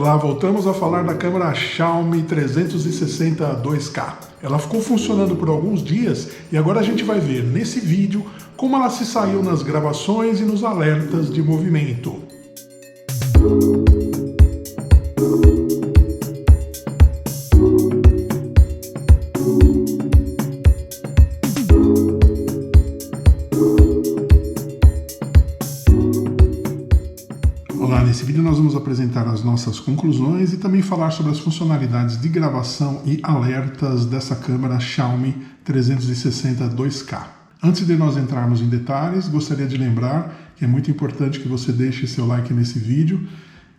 Olá, voltamos a falar da câmera Xiaomi 360 2K. Ela ficou funcionando por alguns dias e agora a gente vai ver nesse vídeo como ela se saiu nas gravações e nos alertas de movimento. Olá, nesse vídeo nós vamos apresentar as nossas conclusões e também falar sobre as funcionalidades de gravação e alertas dessa câmera Xiaomi 360 2K. Antes de nós entrarmos em detalhes, gostaria de lembrar que é muito importante que você deixe seu like nesse vídeo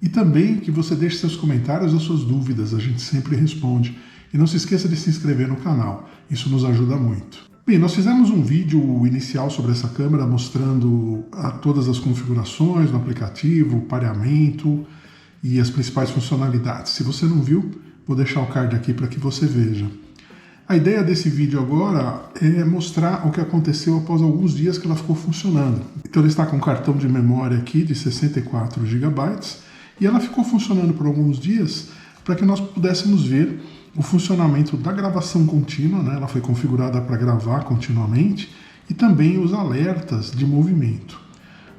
e também que você deixe seus comentários ou suas dúvidas, a gente sempre responde. E não se esqueça de se inscrever no canal, isso nos ajuda muito. Bem, nós fizemos um vídeo inicial sobre essa câmera mostrando todas as configurações do aplicativo, o pareamento e as principais funcionalidades. Se você não viu, vou deixar o card aqui para que você veja. A ideia desse vídeo agora é mostrar o que aconteceu após alguns dias que ela ficou funcionando. Então ela está com um cartão de memória aqui de 64 GB e ela ficou funcionando por alguns dias para que nós pudéssemos ver o funcionamento da gravação contínua, né? Ela foi configurada para gravar continuamente, e também os alertas de movimento.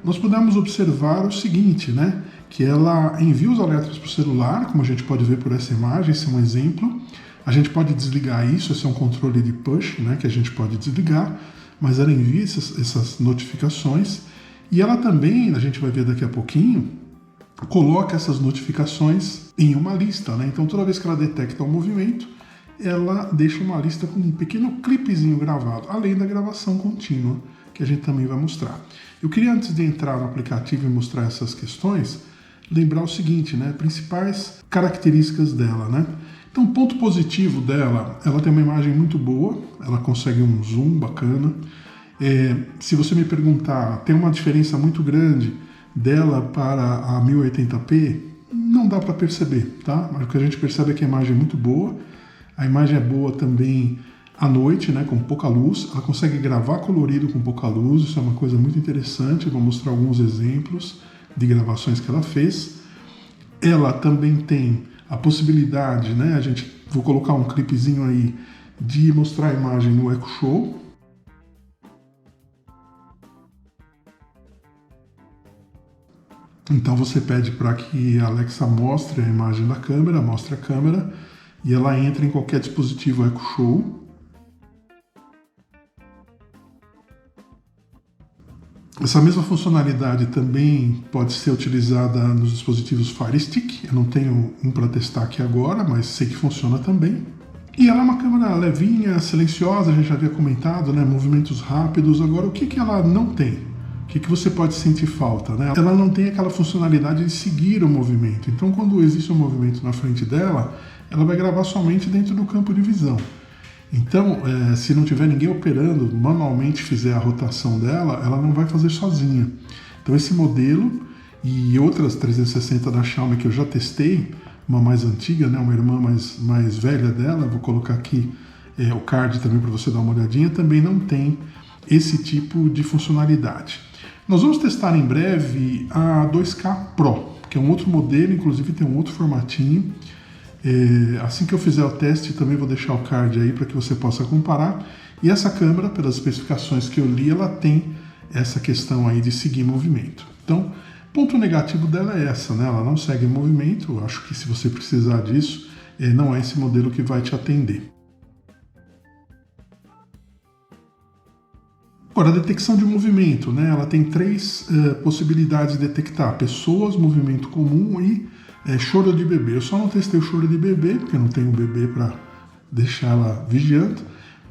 Nós pudemos observar o seguinte, né? Que ela envia os alertas para o celular, como a gente pode ver por essa imagem, esse é um exemplo. A gente pode desligar isso, esse é um controle de push, né? Que a gente pode desligar, mas ela envia essas notificações, e ela também, a gente vai ver daqui a pouquinho, coloca essas notificações em uma lista, né? Então toda vez que ela detecta um movimento, ela deixa uma lista com um pequeno clipezinho gravado, além da gravação contínua, que a gente também vai mostrar. Eu queria, antes de entrar no aplicativo e mostrar essas questões, lembrar o seguinte, né? Principais características dela, né? Então, ponto positivo dela, ela tem uma imagem muito boa, ela consegue um zoom bacana. Se você me perguntar, tem uma diferença muito grande dela para a 1080p, não dá para perceber, tá? Mas o que a gente percebe é que a imagem é muito boa, a imagem é boa também à noite, né, com pouca luz, ela consegue gravar colorido com pouca luz, isso é uma coisa muito interessante, eu vou mostrar alguns exemplos de gravações que ela fez. Ela também tem a possibilidade, né, vou colocar um clipezinho aí, de mostrar a imagem no Echo Show. Então você pede para que a Alexa mostre a imagem da câmera, mostre a câmera, e ela entra em qualquer dispositivo Echo Show. Essa mesma funcionalidade também pode ser utilizada nos dispositivos Fire Stick. Eu não tenho um para testar aqui agora, mas sei que funciona também. E ela é uma câmera levinha, silenciosa, a gente já havia comentado, né? Movimentos rápidos. Agora, o que ela não tem? O que você pode sentir falta, né? Ela não tem aquela funcionalidade de seguir o movimento. Então, quando existe um movimento na frente dela, ela vai gravar somente dentro do campo de visão. Então, se não tiver ninguém operando, manualmente fizer a rotação dela, ela não vai fazer sozinha. Então, esse modelo e outras 360 da Xiaomi que eu já testei, uma mais antiga, né, uma irmã mais velha dela, vou colocar aqui o card também para você dar uma olhadinha, também não tem esse tipo de funcionalidade. Nós vamos testar em breve a 2K Pro, que é um outro modelo, inclusive tem um outro formatinho. Assim que eu fizer o teste, também vou deixar o card aí para que você possa comparar. E essa câmera, pelas especificações que eu li, ela tem essa questão aí de seguir movimento. Então, ponto negativo dela é essa, né? Ela não segue movimento. Eu acho que se você precisar disso, não é esse modelo que vai te atender. Agora, a detecção de movimento, né? Ela tem três possibilidades de detectar: pessoas, movimento comum e choro de bebê. Eu só não testei o choro de bebê, porque eu não tenho bebê para deixar ela vigiando,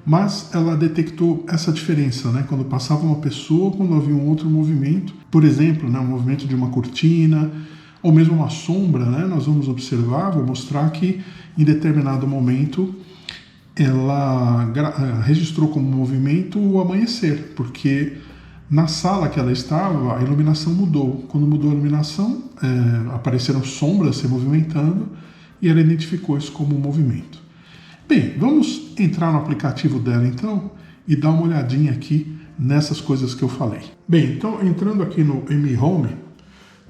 mas ela detectou essa diferença, né? Quando passava uma pessoa, quando havia um outro movimento, por exemplo, né? Um movimento de uma cortina, ou mesmo uma sombra, né? Nós vamos observar, vou mostrar que em determinado momento ela registrou como movimento o amanhecer, porque na sala que ela estava, a iluminação mudou. Quando mudou a iluminação, apareceram sombras se movimentando e ela identificou isso como movimento. Bem, vamos entrar no aplicativo dela então e dar uma olhadinha aqui nessas coisas que eu falei. Bem, então entrando aqui no Mi Home,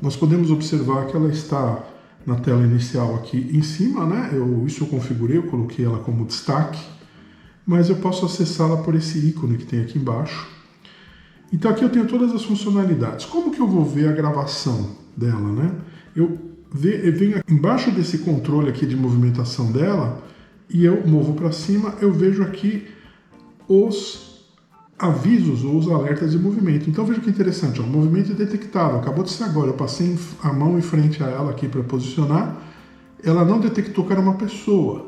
nós podemos observar que ela está na tela inicial aqui em cima, né? Isso eu configurei, eu coloquei ela como destaque, mas eu posso acessá-la por esse ícone que tem aqui embaixo. Então aqui eu tenho todas as funcionalidades. Como que eu vou ver a gravação dela, né? Eu venho embaixo desse controle aqui de movimentação dela e eu movo para cima, eu vejo aqui os avisos ou os alertas de movimento. Então veja que interessante, ó, movimento detectado, acabou de ser agora, eu passei a mão em frente a ela aqui para posicionar, ela não detectou que era uma pessoa.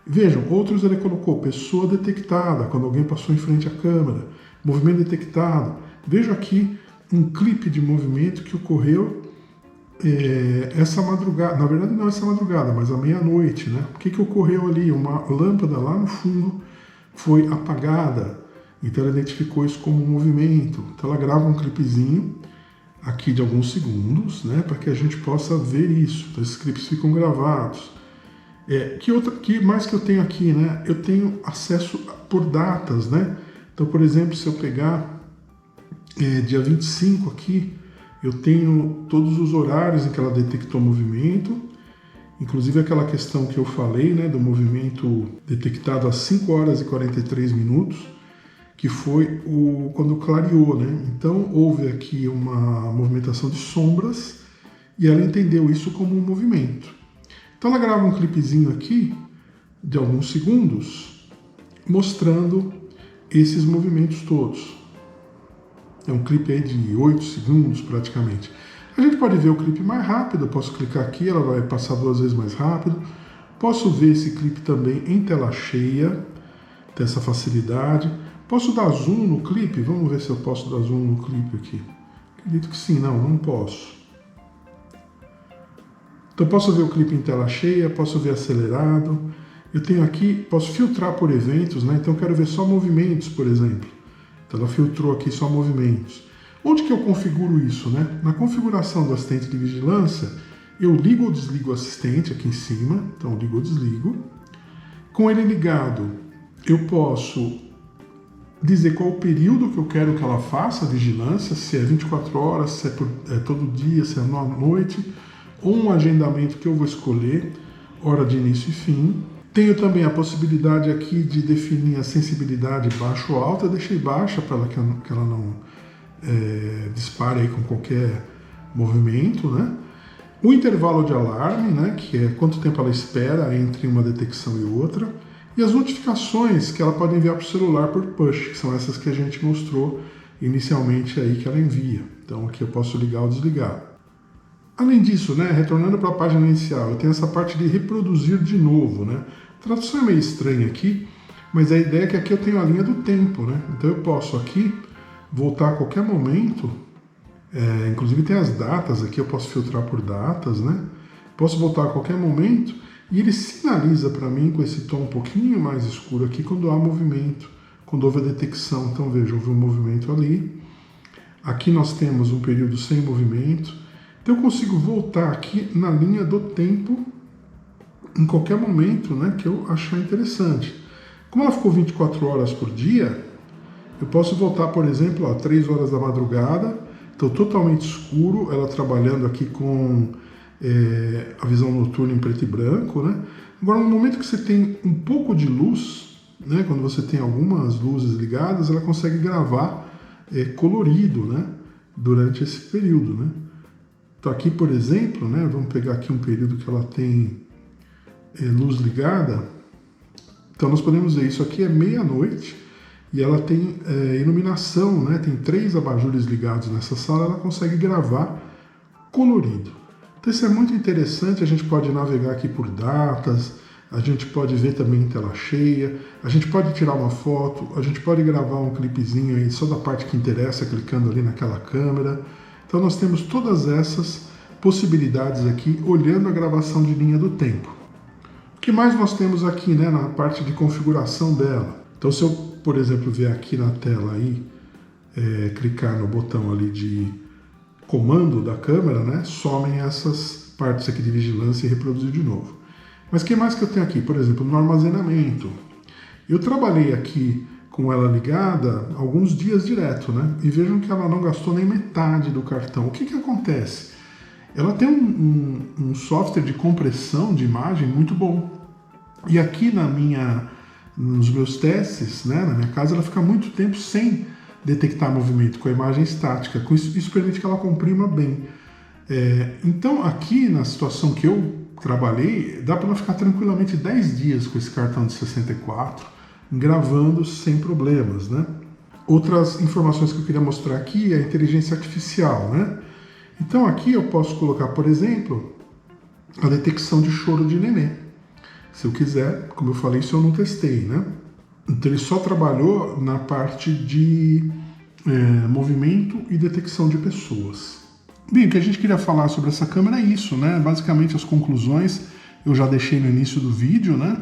Vejam, outros ele colocou pessoa detectada, quando alguém passou em frente à câmera, movimento detectado. Vejo aqui um clipe de movimento que ocorreu essa madrugada, na verdade não essa madrugada, mas à meia-noite, né? O que ocorreu ali? Uma lâmpada lá no fundo foi apagada, então ela identificou isso como um movimento. Então ela grava um clipezinho aqui de alguns segundos, né? Para que a gente possa ver isso. Então esses clipes ficam gravados. Que mais que eu tenho aqui, né? Eu tenho acesso por datas, né? Então, por exemplo, se eu pegar dia 25 aqui, eu tenho todos os horários em que ela detectou movimento, inclusive aquela questão que eu falei, né, do movimento detectado às 5 horas e 43 minutos, que foi quando clareou, né? Então houve aqui uma movimentação de sombras e ela entendeu isso como um movimento. Então ela grava um clipezinho aqui de alguns segundos mostrando esses movimentos todos. É um clipe aí de 8 segundos praticamente. A gente pode ver o clipe mais rápido, eu posso clicar aqui, ela vai passar 2 vezes mais rápido. Posso ver esse clipe também em tela cheia, tem essa facilidade. Posso dar zoom no clipe? Vamos ver se eu posso dar zoom no clipe aqui. Acredito que sim, não posso. Então posso ver o clipe em tela cheia, posso ver acelerado. Eu tenho aqui, posso filtrar por eventos, né? Então eu quero ver só movimentos, por exemplo. Então ela filtrou aqui só movimentos. Onde que eu configuro isso, né? Na configuração do assistente de vigilância, eu ligo ou desligo o assistente aqui em cima. Então ligo ou desligo. Com ele ligado, eu posso dizer qual o período que eu quero que ela faça a vigilância, se é 24 horas, se é todo dia, se é à noite, ou um agendamento que eu vou escolher, hora de início e fim. Tenho também a possibilidade aqui de definir a sensibilidade baixo ou alta. Eu deixei baixa para que ela não dispare aí com qualquer movimento, né? O intervalo de alarme, né, que é quanto tempo ela espera entre uma detecção e outra. E as notificações que ela pode enviar para o celular por push, que são essas que a gente mostrou inicialmente aí que ela envia. Então aqui eu posso ligar ou desligar. Além disso, né, retornando para a página inicial, eu tenho essa parte de reproduzir de novo, né? A tradução é meio estranha aqui, mas a ideia é que aqui eu tenho a linha do tempo, né? Então eu posso aqui voltar a qualquer momento, inclusive tem as datas aqui, eu posso filtrar por datas, né? Posso voltar a qualquer momento e ele sinaliza para mim com esse tom um pouquinho mais escuro aqui quando há movimento, quando houve a detecção. Então veja, houve um movimento ali. Aqui nós temos um período sem movimento. Então eu consigo voltar aqui na linha do tempo em qualquer momento, né, que eu achar interessante. Como ela ficou 24 horas por dia, eu posso voltar, por exemplo, a 3 horas da madrugada, então totalmente escuro, ela trabalhando aqui com a visão noturna em preto e branco, né? Agora, no momento que você tem um pouco de luz, né, quando você tem algumas luzes ligadas, ela consegue gravar colorido, né, durante esse período, né? Então aqui, por exemplo, né, vamos pegar aqui um período que ela tem luz ligada. Então nós podemos ver, isso aqui é meia-noite e ela tem iluminação, né, tem 3 abajures ligados nessa sala, ela consegue gravar colorido. Então isso é muito interessante, a gente pode navegar aqui por datas, a gente pode ver também em tela cheia, a gente pode tirar uma foto, a gente pode gravar um clipezinho aí só da parte que interessa, clicando ali naquela câmera. Então nós temos todas essas possibilidades aqui, olhando a gravação de linha do tempo. O que mais nós temos aqui, né, na parte de configuração dela? Então se eu, por exemplo, vier aqui na tela aí, clicar no botão ali de comando da câmera, né, somem essas partes aqui de vigilância e reproduzir de novo. Mas o que mais que eu tenho aqui? Por exemplo, no armazenamento. Eu trabalhei aqui com ela ligada alguns dias direto, né? E vejam que ela não gastou nem metade do cartão. O que acontece? ela tem um software de compressão de imagem muito bom. E aqui nos meus testes, né, na minha casa, ela fica muito tempo sem detectar movimento com a imagem estática. Isso permite que ela comprima bem. Então aqui na situação que eu trabalhei, dá para ela ficar tranquilamente 10 dias com esse cartão de 64, gravando sem problemas, né? Outras informações que eu queria mostrar aqui é a inteligência artificial, né? Então aqui eu posso colocar, por exemplo, a detecção de choro de nenê. Se eu quiser, como eu falei, isso eu não testei, né? Então ele só trabalhou na parte de movimento e detecção de pessoas. Bem, o que a gente queria falar sobre essa câmera é isso, né? Basicamente as conclusões eu já deixei no início do vídeo, né?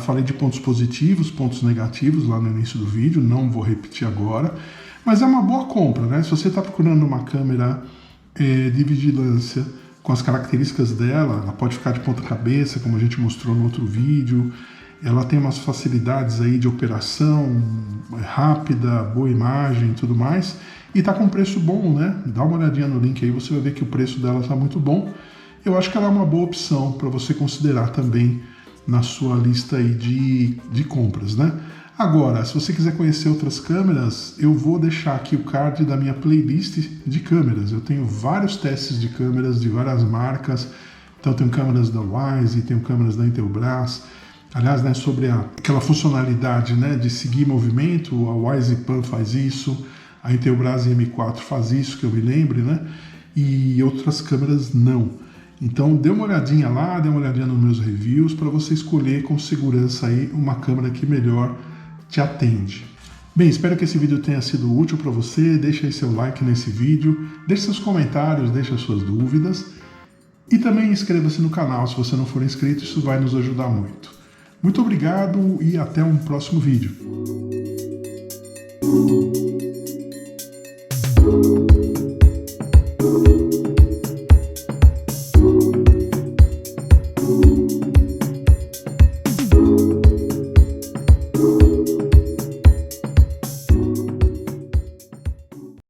Falei de pontos positivos, pontos negativos lá no início do vídeo, não vou repetir agora. Mas é uma boa compra, né? Se você está procurando uma câmera de vigilância com as características dela, ela pode ficar de ponta cabeça, como a gente mostrou no outro vídeo. Ela tem umas facilidades aí de operação rápida, boa imagem e tudo mais. E está com preço bom, né? Dá uma olhadinha no link aí, você vai ver que o preço dela está muito bom. Eu acho que ela é uma boa opção para você considerar também na sua lista aí de compras, né? Agora, se você quiser conhecer outras câmeras, eu vou deixar aqui o card da minha playlist de câmeras. Eu tenho vários testes de câmeras de várias marcas. Então, tenho câmeras da Wyze, tenho câmeras da Intelbras. Aliás, né, sobre aquela funcionalidade, né, de seguir movimento, a Wyze Pan faz isso, a Intelbras M4 faz isso, que eu me lembre, né? E outras câmeras não. Então dê uma olhadinha lá, dê uma olhadinha nos meus reviews para você escolher com segurança aí uma câmera que melhor te atende. Bem, espero que esse vídeo tenha sido útil para você. Deixa aí seu like nesse vídeo, deixe seus comentários, deixe as suas dúvidas e também inscreva-se no canal se você não for inscrito, isso vai nos ajudar muito. Muito obrigado e até um próximo vídeo.